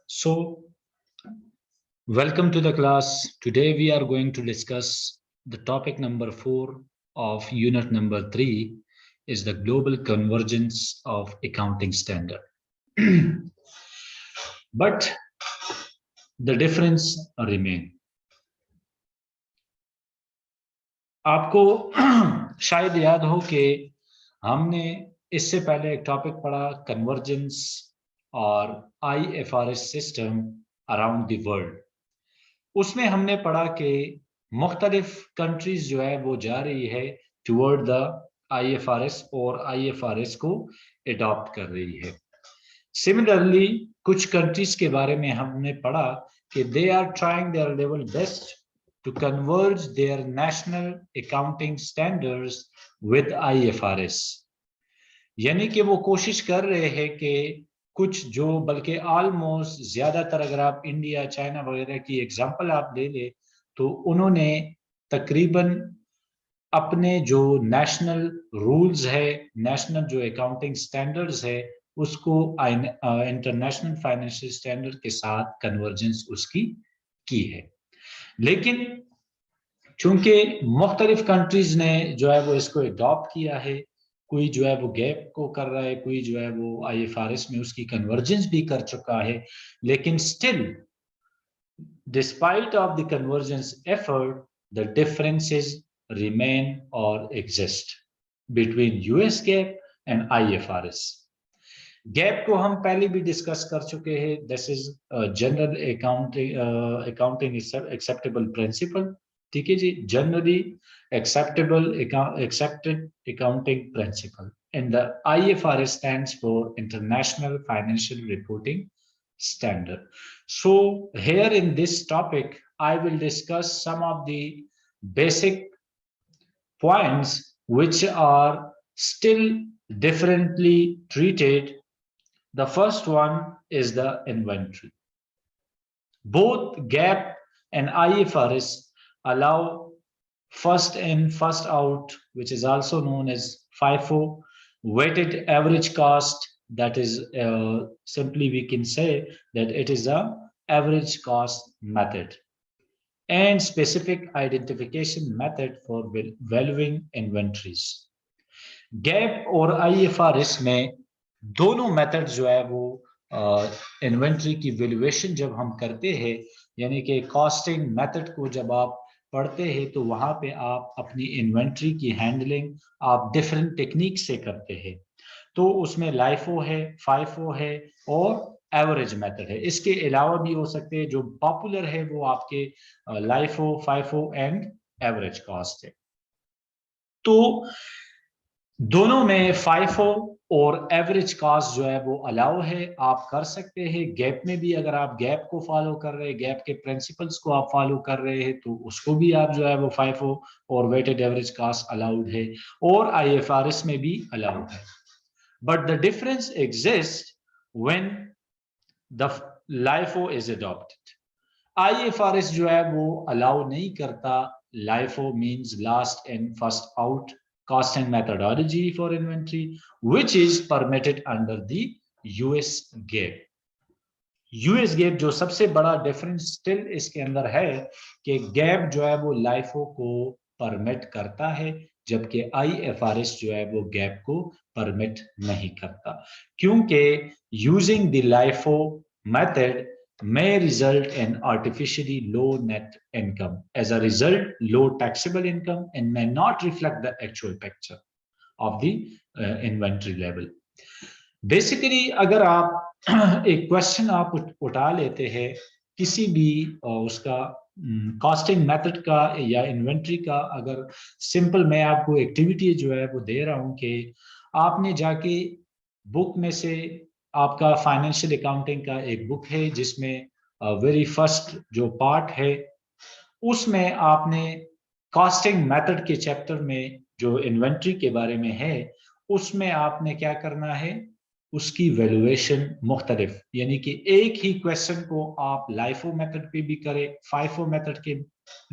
So, welcome to the class. Today we are going to discuss the topic number 4 of unit number 3 is the global convergence of accounting standard. But the difference remain. आपको शायद याद हो कि हमने इससे पहले एक topic पढ़ा कन्वर्जेंस और IFRS system around the world. उसमें हमने पढ़ा कि मुख्तलिफ कंट्रीज जो है वो जा रही है टुवर्ड द IFRS और IFRS को अडॉप्ट कर रही है। सिमिलरली कुछ कंट्रीज के बारे में हमने पढ़ा कि they are trying their level best to converge their national accounting standards with IFRS, यानी कि वो कोशिश कर रहे हैं कि कुछ जो बल्कि ऑलमोस्ट ज्यादातर अगर आप इंडिया चाइना वगैरह की एग्जांपल आप ले ले तो उन्होंने तकरीबन अपने जो नेशनल रूल्स है, नेशनल जो अकाउंटिंग स्टैंडर्ड्स है, उसको इंटरनेशनल फाइनेंशियल स्टैंडर्ड के साथ कन्वर्जेंस उसकी की है। लेकिन चूंकि मुख्तलिफ कंट्रीज ने जो है वो इसको अडॉप्ट किया है, कोई जो है वो गैप को कर रहा है, कोई जो है वो IFRS में उसकी कन्वर्जेंस भी कर चुका है, लेकिन still despite of the convergence effort the differences remain और exist between US GAAP and IFRS। GAAP को हम पहले भी डिस्कस कर चुके हैं। This is general accounting acceptable principle, ठीक है जी, generally accepted accounting principle, and the IFRS stands for International Financial Reporting Standard. So here in this topic I will discuss some of the basic points which are still differently treated. The first one is the inventory. Both GAAP and IFRS allow first in, first out, which is also known as FIFO, weighted average cost. That is simply we can say that it is a average cost method, and specific identification method for valuing inventories. GAAP और IFRS में दोनों method जो है वो inventory की valuation जब हम करते हैं, यानी कि कॉस्टिंग मेथड को जब आप पढ़ते हैं तो वहां पे आप अपनी इन्वेंट्री की हैंडलिंग आप डिफरेंट टेक्निक से करते हैं। तो उसमें लाइफो है, फाइफो है और एवरेज मेथड है। इसके अलावा भी हो सकते हैं, जो पॉपुलर है वो आपके LIFO, FIFO and average cost है। तो दोनों में फाइफो और एवरेज कॉस्ट जो है वो अलाउ है, आप कर सकते हैं। गैप में भी अगर आप गैप को फॉलो कर रहे हैं, गैप के प्रिंसिपल्स को आप फॉलो कर रहे हैं, तो उसको भी आप जो है वो फाइफो और वेटेड एवरेज कॉस्ट अलाउड है, और IFRS में भी अलाउड है। But the difference exist when the LIFO is adopted. IFRS जो है वो अलाउ नहीं करता LIFO, means last in first out costing methodology for inventory, which is permitted under the US GAAP. US GAAP जो सबसे बड़ा difference still इसके अंदर है कि गैप जो है वो लाइफो को परमिट करता है, जबकि IFRS जो है वो गैप को परमिट नहीं करता, क्योंकि using the LIFO method may result in artificially low net income. As a result, low taxable income, and may not reflect the actual picture of the inventory level. Basically, अगर आप एक question आप उठा लेते हैं किसी भी उसका कॉस्टिंग मेथड का या इन्वेंट्री का, अगर सिंपल मैं आपको एक्टिविटी जो है वो दे रहा हूं कि आपने जाके बुक में से, आपका फाइनेंशियल अकाउंटिंग का एक बुक है जिसमें वेरी फर्स्ट जो पार्ट है उसमें आपने कॉस्टिंग मेथड के चैप्टर में जो इन्वेंट्री के बारे में है उसमें आपने क्या करना है, उसकी वैल्यूएशन मुख्तलिफ, यानी कि एक ही क्वेश्चन को आप लाइफो मेथड पे भी करें, फाइफो मेथड के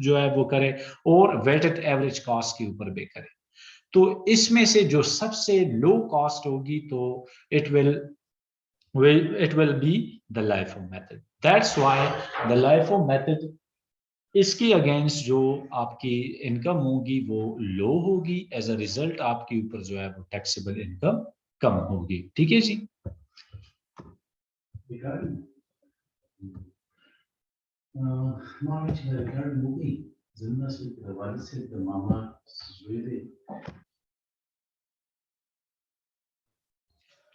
जो है वो करें, और वेटेड एवरेज कॉस्ट के ऊपर भी करें। तो इसमें से जो सबसे लो कॉस्ट होगी तो it will be the LIFO method. That's why the LIFO method, इसकी अगेंस्ट जो आपकी इनकम होगी वो लो होगी, एज अ रिजल्ट आपके ऊपर जो है वो टैक्सेबल इनकम कम होगी। ठीक है जी।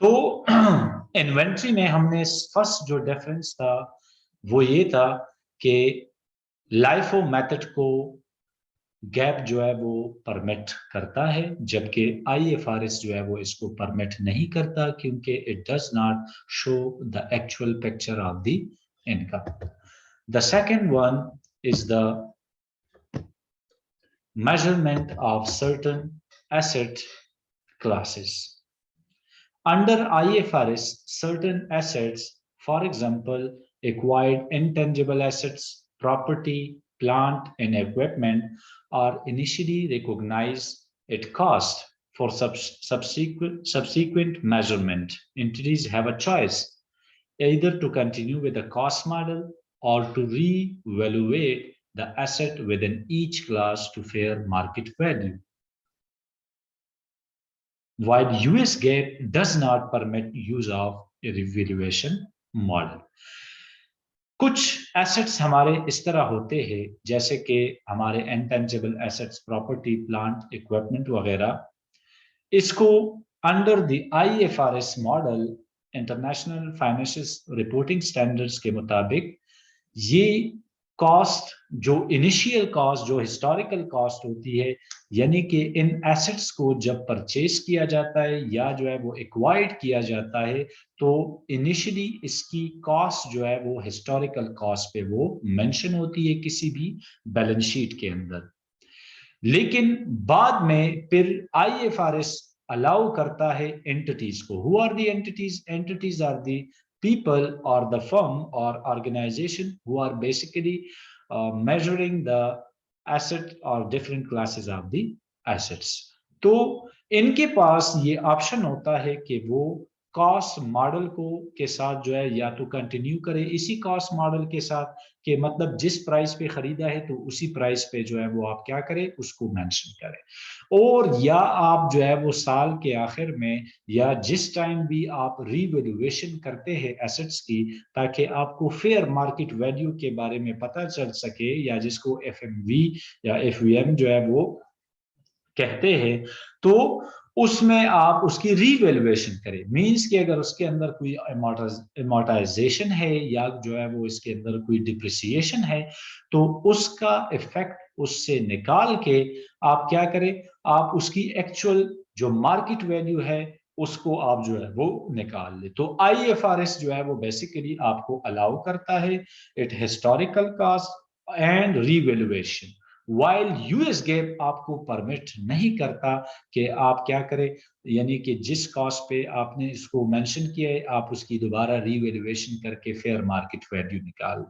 तो इन्वेंट्री में हमने फर्स्ट जो डिफरेंस था वो ये था कि लाइफो मेथड को गैप जो है वो परमिट करता है, जबकि आईएफआरएस जो है वो इसको परमिट नहीं करता, क्योंकि it does not show the actual picture of the income. The second one is the measurement of certain asset classes. Under IFRS, certain assets, for example, acquired intangible assets, property, plant, and equipment, are initially recognized at cost. For subsequent measurement, entities have a choice either to continue with the cost model or to re-evaluate the asset within each class to fair market value. While US GAAP does not permit use of a revaluation model. कुछ assets हमारे इस तरह होते हैं जैसे कि हमारे intangible assets, property, plant, equipment वगैरह, इसको under the IFRS model, international financial reporting standards के मुताबिक ये कॉस्ट, जो इनिशियल कॉस्ट, जो हिस्टोरिकल कॉस्ट होती है, यानी कि इन एसेट्स को जब परचेज किया जाता है या जो है वो एक्वायर्ड किया जाता है, तो इनिशियली इसकी कॉस्ट जो है वो हिस्टोरिकल कॉस्ट पे वो मेंशन होती है किसी भी बैलेंस शीट के अंदर। लेकिन बाद में फिर आईएफआरएस अलाउ करता है एंटिटीज को। Who are the entities? Entities are the people or the firm or organization who are basically measuring the asset or different classes of the assets. तो इनके पास ये ऑप्शन होता है कि वो कॉस्ट मॉडल को के साथ जो है या तो कंटिन्यू करे इसी कॉस्ट मॉडल के साथ, कि मतलब जिस प्राइस पे खरीदा है तो उसी प्राइस पे जो है वो आप क्या करें, उसको मेंशन करें, और या आप जो है वो साल के आखिर में या जिस टाइम भी आप रीवैल्यूएशन करते हैं एसेट्स की, ताकि आपको फेयर मार्केट वैल्यू के बारे में पता चल सके, या जिसको एफएमवी या एफवीएम जो है वो कहते हैं, तो उसमें आप उसकी रीवैल्यूएशन करें। मींस कि अगर उसके अंदर कोई अमोर्टाइजेशन है या जो है वो इसके अंदर कोई डिप्रिसिएशन है, तो उसका इफेक्ट उससे निकाल के आप क्या करें, आप उसकी एक्चुअल जो मार्केट वैल्यू है उसको आप जो है वो निकाल ले। तो आईएफआरएस जो है वो बेसिकली आपको अलाउ करता है it historical cost and revaluation, while US gap आपको परमिट नहीं करता कि आप क्या करें, यानी कि जिस कॉस्ट पे आपने इसको मेंशन किया है आप उसकी दोबारा रीवैल्यूएशन करके फेयर मार्केट वैल्यू निकाल,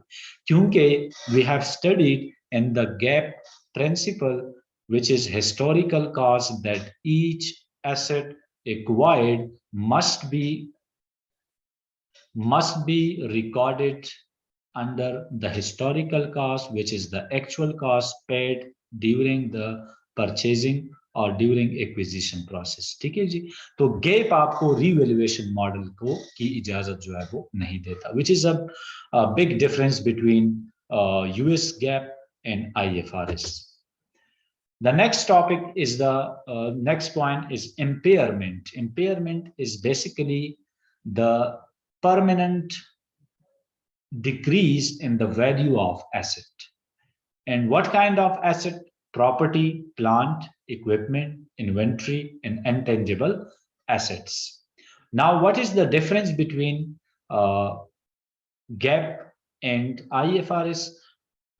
क्योंकि we have studied in the GAAP principle which is historical cost that each asset acquired must be recorded under the historical cost, which is the actual cost paid during the purchasing और during acquisition process. ठीक है जी। तो gap आपको revaluation model को की इजाजत जो है वो नहीं देता, which is a big difference between US gap and IFRS. The next topic is next point is impairment. Impairment is basically the permanent decrease in the value of asset. And what kind of asset? Property, plant, equipment, inventory, and intangible assets. Now, what is the difference between GAAP and IFRS?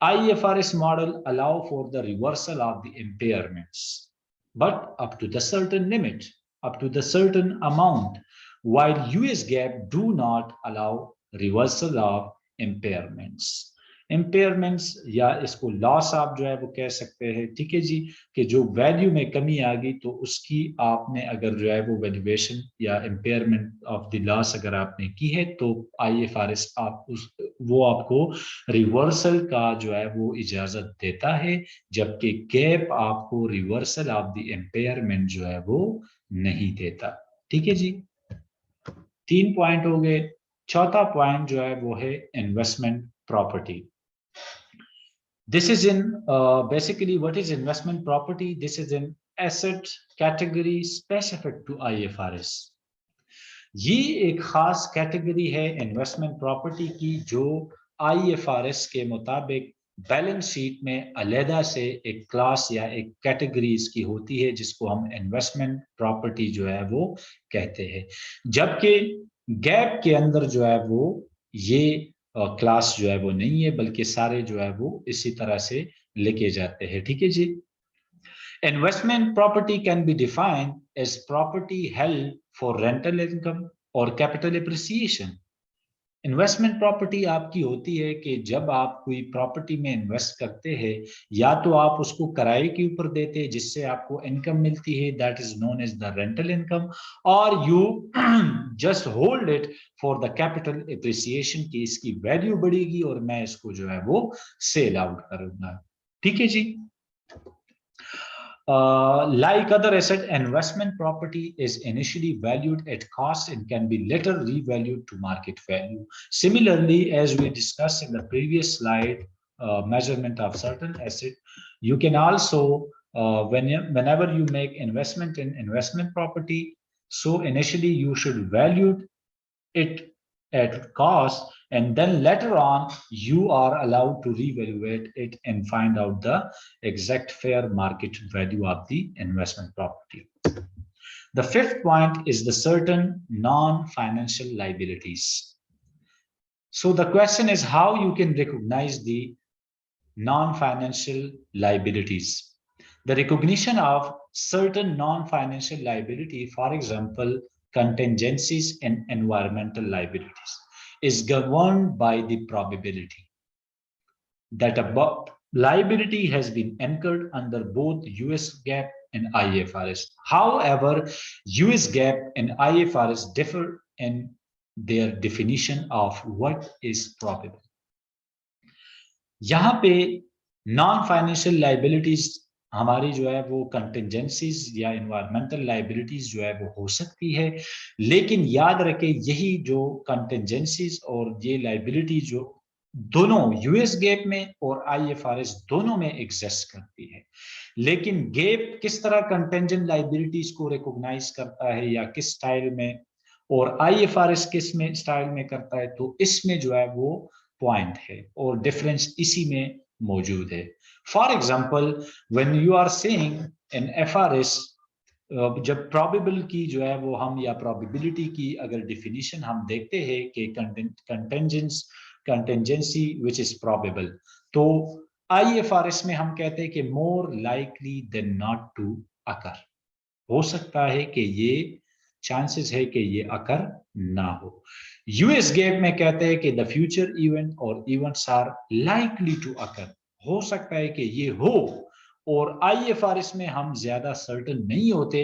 IFRS model allow for the reversal of the impairments, but up to the certain limit, up to the certain amount, while US GAAP do not allow reversal of impairments. Impairments या इसको loss आप जो है वो कह सकते हैं, ठीक है जी, कि जो वैल्यू में कमी आ गई तो उसकी आपने अगर जो है वो वैल्यूएशन या इम्पेयरमेंट ऑफ द लॉस अगर आपने की है तो आईएफआरएस आप उस वो आपको रिवर्सल का जो है वो इजाजत देता है, जबकि गैप आपको रिवर्सल ऑफ द इम्पेयरमेंट जो है वो नहीं देता। ठीक है जी, 3 पॉइंट हो गए। चौथा पॉइंट जो है वो है investment property. This is in basically what is investment property? This is an asset category specific to IFRS. ये एक खास कैटेगरी है इन्वेस्टमेंट प्रॉपर्टी की जो IFRS के मुताबिक बैलेंस शीट में अलहदा से एक क्लास या एक कैटेगरी इसकी होती है जिसको हम इन्वेस्टमेंट प्रॉपर्टी जो है वो कहते हैं, जबकि गैप के अंदर जो है वो ये क्लास जो है वो नहीं है, बल्कि सारे जो है वो इसी तरह से लेके जाते हैं। ठीक है जी, investment property can be defined as property held for rental income or capital appreciation. Investment property आपकी होती है कि जब आप कोई प्रॉपर्टी में इन्वेस्ट करते हैं या तो आप उसको किराए के ऊपर देते हैं जिससे आपको इनकम मिलती है, that is known as the rental income, और you just hold it for the capital appreciation की इसकी वैल्यू बढ़ेगी और मैं इसको जो है वो सेल आउट करूंगा। ठीक है जी, like other asset, investment property is initially valued at cost and can be later revalued to market value. Similarly, as we discussed in the previous slide, measurement of certain asset, you can also, whenever you make investment in investment property, so initially you should value it at cost, and then later on you are allowed to reevaluate it and find out the exact fair market value of the investment property. The fifth point is the certain non-financial liabilities. So the question is how you can recognize the non-financial liabilities. The recognition of certain non-financial liability, for example, contingencies and environmental liabilities, is governed by the probability that a liability has been incurred under both US GAAP and IFRS. However, US GAAP and IFRS differ in their definition of what is probable. यहाँ पे non financial liabilities हमारी जो है वो contingencies या environmental liabilities जो है वो हो सकती है, लेकिन याद रखें यही जो कंटिजेंसीज और ये लाइबिलिटी जो दोनों यूएस गैप में और आईएफआरएस दोनों में एग्जिस्ट करती है, लेकिन गैप किस तरह कंटिजेंट लाइबिलिटीज को रिकॉग्नाइज करता है या किस स्टाइल में, और आईएफआरएस किस में स्टाइल में करता है, तो इसमें जो है वो पॉइंट है और डिफरेंस इसी में मौजूद है। For example when you are saying in FRS, जब प्रोबेबल की जो है वो हम या प्रोबेबिलिटी की अगर डिफिनीशन हम देखते हैं कि कंटिजेंसी विच इज प्रोबेबल, तो आईएफआरएस में हम कहते हैं कि more likely than not to occur, हो सकता है कि ये चांसेस है कि ये अकर ना हो। यूएस गैप में कहते हैं कि द फ्यूचर इवेंट और events are likely to occur, हो सकता है कि ये हो, और आईएफआरएस में हम ज्यादा सर्टन नहीं होते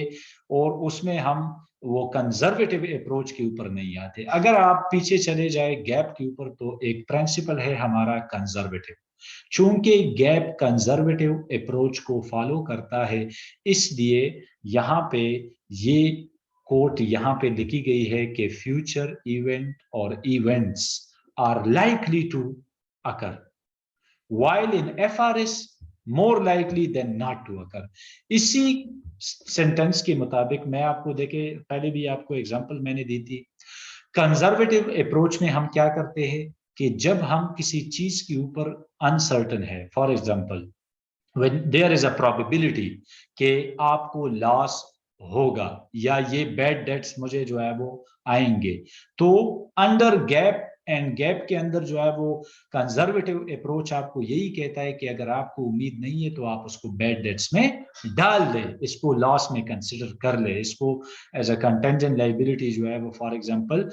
और उसमें हम वो कंजर्वेटिव अप्रोच के ऊपर नहीं आते। अगर आप पीछे चले जाए गैप के ऊपर तो एक प्रिंसिपल है हमारा कंजर्वेटिव, चूंकि गैप कंजर्वेटिव अप्रोच को फॉलो करता है, इसलिए यहाँ पे ये कोट यहाँ पे लिखी गई है कि फ्यूचर इवेंट और events are likely to occur while in FRS more likely than not to occur। इसी सेंटेंस के मुताबिक मैं आपको देखे पहले भी आपको एग्जांपल मैंने दी थी, कंजर्वेटिव अप्रोच में हम क्या करते हैं कि जब हम किसी चीज के ऊपर अनसर्टन है, for example when there is a probability कि आपको लॉस होगा या ये बैड डेट्स मुझे जो है वो आएंगे, तो अंडर गैप एंड गैप के अंदर जो है वो कंजर्वेटिव अप्रोच आपको यही कहता है कि अगर आपको उम्मीद नहीं है तो आप उसको बैड डेट्स में डाल दे, इसको लॉस में कंसिडर कर ले, इसको एज अ कंटेंजेंट लाइबिलिटी जो है वो फॉर एग्जांपल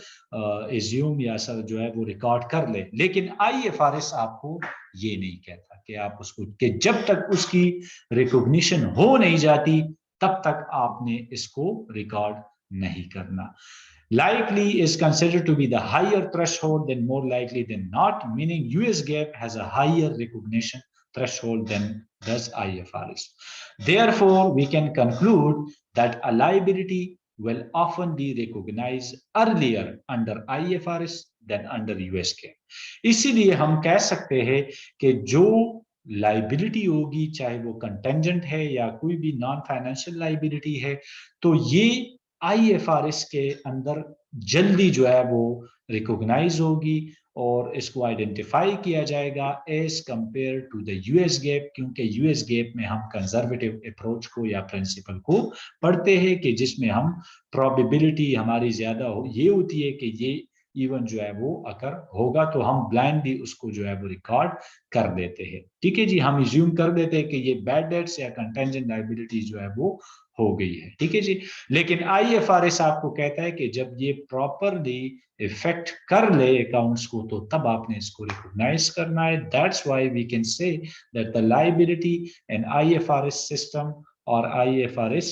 एज्यूम या सब जो है वो रिकॉर्ड कर ले। लेकिन आईएफआरएस आपको ये नहीं कहता कि आप उसको, कि जब तक उसकी रिकॉग्निशन हो नहीं जाती तब तक आपने इसको रिकॉर्ड नहीं करना। Likely is considered to be the higher threshold than more likely than not, meaning US GAAP has a higher recognition threshold than does IFRS. Therefore, we can conclude that a liability will often be recognized earlier under IFRS than under US GAAP. इसीलिए हम कह सकते हैं कि जो liability होगी, चाहे वो कंटेंजेंट है या कोई भी नॉन फाइनेंशियल लाइबिलिटी है, तो ये आईएफआरएस के अंदर जल्दी जो है वो रिकॉग्नाइज होगी और इसको आइडेंटिफाई किया जाएगा as compare to the US GAAP, क्योंकि यूएस गैप में हम कंजर्वेटिव अप्रोच को या प्रिंसिपल को पढ़ते हैं कि जिसमें हम प्रोबेबिलिटी हमारी ज्यादा ये होती है कि ये इवन जो है वो अगर होगा तो हम ब्लाइंडली उसको जो है वो रिकॉर्ड कर देते हैं। ठीक है जी, हम इज्यूम कर देते हैं कि ये बैड डेट्स या कंटेंजेंट लायबिलिटी जो है वो हो गई है। ठीक है जी, लेकिन आईएफआरएस आपको कहता है कि जब ये प्रॉपरली इफेक्ट कर ले अकाउंट्स को तो तब आपने इसको रिकॉग्नाइज करना है। That's why we can say that the liability in IFRS system और IFRS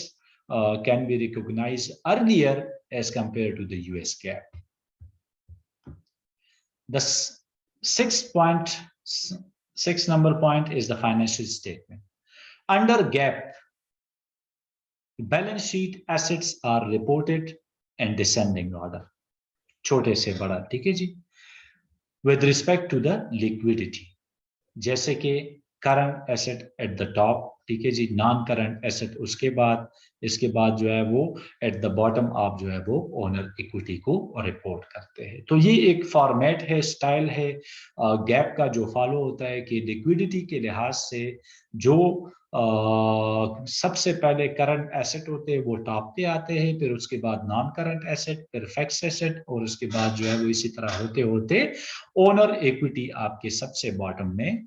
can be recognized earlier as compared to the US GAAP. The sixth number point is the financial statement. Under GAAP, balance sheet assets are reported in descending order, छोटे से बड़ा। ठीक है जी, with respect to the liquidity, जैसे कि current asset at the top, ठीक है जी, non current asset उसके बाद, इसके बाद जो है वो एट द बॉटम आप जो है वो ओनर इक्विटी को रिपोर्ट करते हैं। तो ये एक फॉर्मेट है, स्टाइल है गैप का जो फॉलो होता है कि लिक्विडिटी के लिहाज से जो सबसे पहले करंट एसेट होते हैं वो टॉप पे आते हैं, फिर उसके बाद नॉन करंट एसेट, फिर फिक्स एसेट, और उसके बाद जो है वो इसी तरह होते होते ओनर इक्विटी आपके सबसे बॉटम में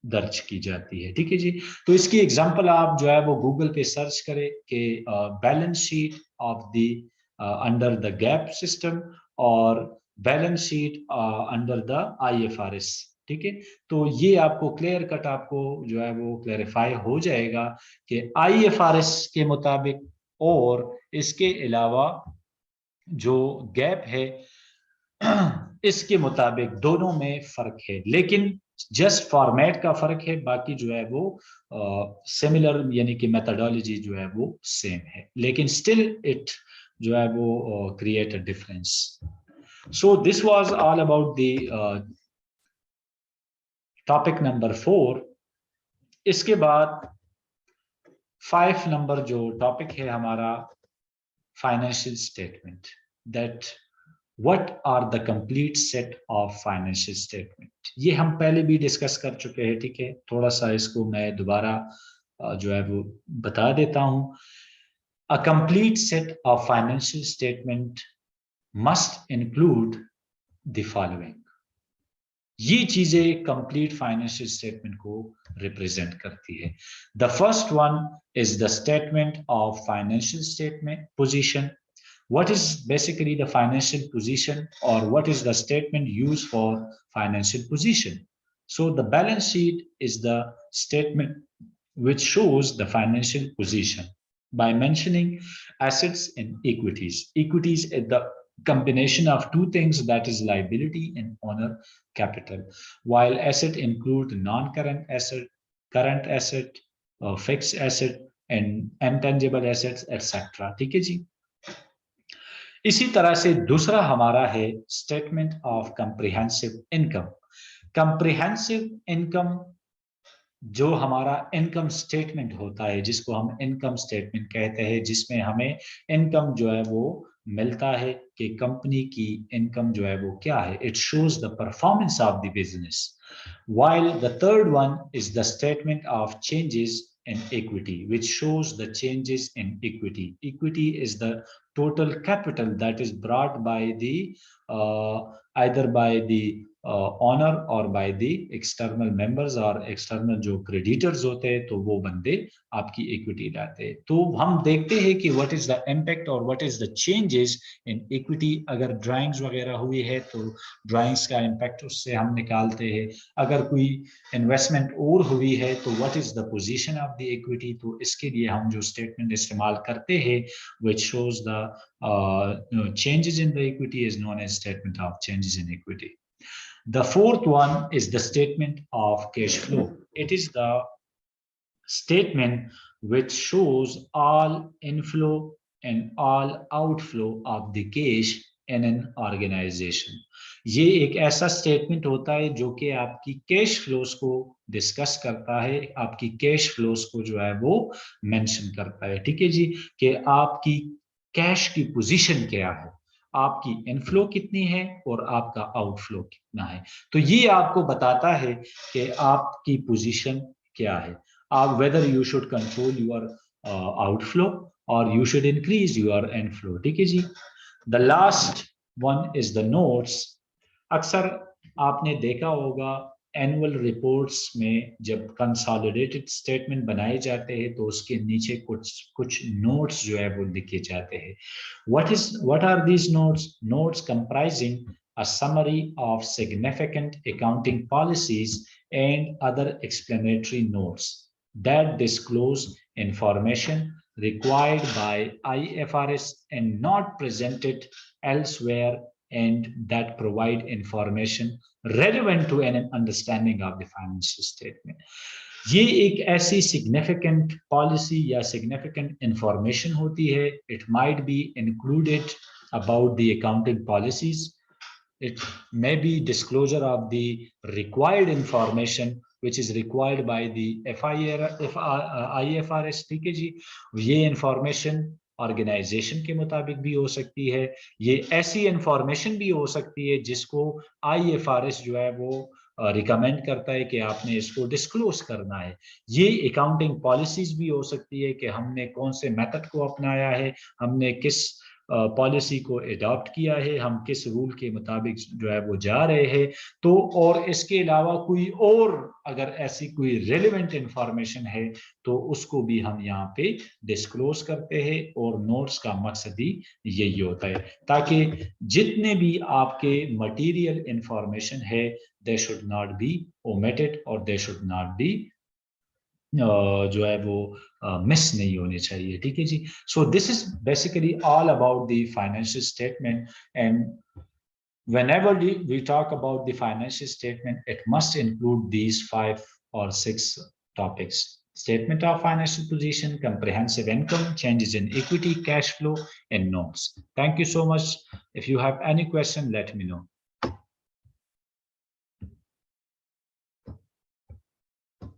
दर्ज की जाती है। ठीक है जी, तो इसकी एग्जांपल आप जो है वो गूगल पे सर्च करें कि balance sheet of the under the GAAP system और balance sheet under the IFRS. ठीक है, तो ये आपको क्लियर कट आपको जो है वो क्लैरिफाई हो जाएगा कि आईएफआरएस के मुताबिक और इसके अलावा जो गैप है इसके मुताबिक दोनों में फर्क है, लेकिन जस्ट फॉर्मेट का फर्क है, बाकी जो है वो सिमिलर यानी कि मेथडोलॉजी जो है वो सेम है, लेकिन स्टिल इट जो है वो create a difference. So this was all about the topic number 4। इसके बाद 5 नंबर जो टॉपिक है हमारा, financial statement, that What are the complete set of financial statement? ये हम पहले भी डिस्कस कर चुके हैं। ठीक है, थोड़ा सा इसको मैं दोबारा जो है वो बता देता हूं। A complete set of financial statement must include the following. ये चीजें कंप्लीट फाइनेंशियल स्टेटमेंट को रिप्रेजेंट करती है। The first one is the statement of financial statement position. What is basically the financial position, or what is the statement used for financial position? So the balance sheet is the statement which shows the financial position by mentioning assets and equities. Equities is the combination of two things, that is liability and owner capital, while asset include non-current asset, current asset, fixed asset and intangible assets, etc. ठीक है जी। इसी तरह से दूसरा हमारा है statement of comprehensive income. Comprehensive income जो हमारा इनकम स्टेटमेंट होता है, जिसको हम इनकम स्टेटमेंट कहते हैं, जिसमें हमें इनकम जो है वो मिलता है कि कंपनी की इनकम जो है वो क्या है, it shows the performance of the business. while the third one is the statement of changes in equity, which shows the changes in equity. Equity is the total capital that is brought by the either by the owner और by the external members और external जो creditors होते हैं तो वो बंदे आपकी equity लाते हैं। तो हम देखते हैं कि व्हाट इज द इम्पैक्ट और what is the changes in equity. अगर ड्राइंग्स वगैरह हुई है तो ड्राइंग्स का इम्पैक्ट उससे हम निकालते हैं। अगर कोई इन्वेस्टमेंट और हुई है तो what is the position of the equity, तो इसके लिए हम जो स्टेटमेंट इस्तेमाल करते हैं which shows the changes in the equity is known as statement of changes in equity. The fourth one is the statement of cash flow. It is the statement which shows all inflow and all outflow of the cash in an organization. ये एक ऐसा statement होता है जो कि आपकी cash flows को discuss करता है, आपकी कैश फ्लोस को जो है वो मेंशन करता है। ठीक है जी, कि आपकी कैश की पोजीशन क्या है, आपकी इनफ्लो कितनी है और आपका आउटफ्लो कितना है। तो ये आपको बताता है कि आपकी पोजीशन क्या है। आप whether you should control your outflow और you should increase your inflow. ठीक है जी। The last one is the notes. अक्सर आपने देखा होगा एनुअल रिपोर्ट्स में जब कंसोलिडेटेड स्टेटमेंट बनाए जाते हैं तो उसके नीचे कुछ नोट्स जो है वो लिखे जाते हैं। what are these notes? Notes comprising a summary of significant accounting policies and other explanatory notes that disclose information required by IFRS and not presented elsewhere, and that provide information relevant to an understanding of the financial statement. ये एक ऐसी significant policy या significant information होती है। It might be included about the accounting policies. It may be disclosure of the required information which is required by the IFRS। ठीक है जी। ये information organisation के मुताबिक भी हो सकती है, ये ऐसी इंफॉर्मेशन भी हो सकती है जिसको IFRS जो है वो रिकमेंड करता है कि आपने इसको डिस्क्लोज करना है। ये अकाउंटिंग पॉलिसीज भी हो सकती है कि हमने कौन से मेथड को अपनाया है, हमने किस पॉलिसी को अडॉप्ट किया है, हम किस रूल के मुताबिक जो है वो जा रहे हैं। तो और इसके अलावा कोई और अगर ऐसी कोई रेलेवेंट इंफॉर्मेशन है तो उसको भी हम यहाँ पे डिस्क्लोज करते हैं। और नोट्स का मकसद ही यही होता है ताकि जितने भी आपके मटेरियल इंफॉर्मेशन है they should not be omitted और दे शुड नॉट बी जो है वो मिस नहीं होने चाहिए। ठीक है जी। So this is basically all about the financial statement. And whenever we talk about the financial statement, it must include these 5 or 6 topics: statement of financial position, comprehensive income, changes in equity, cash flow, and notes. Thank you so much. If you have any question, let me know.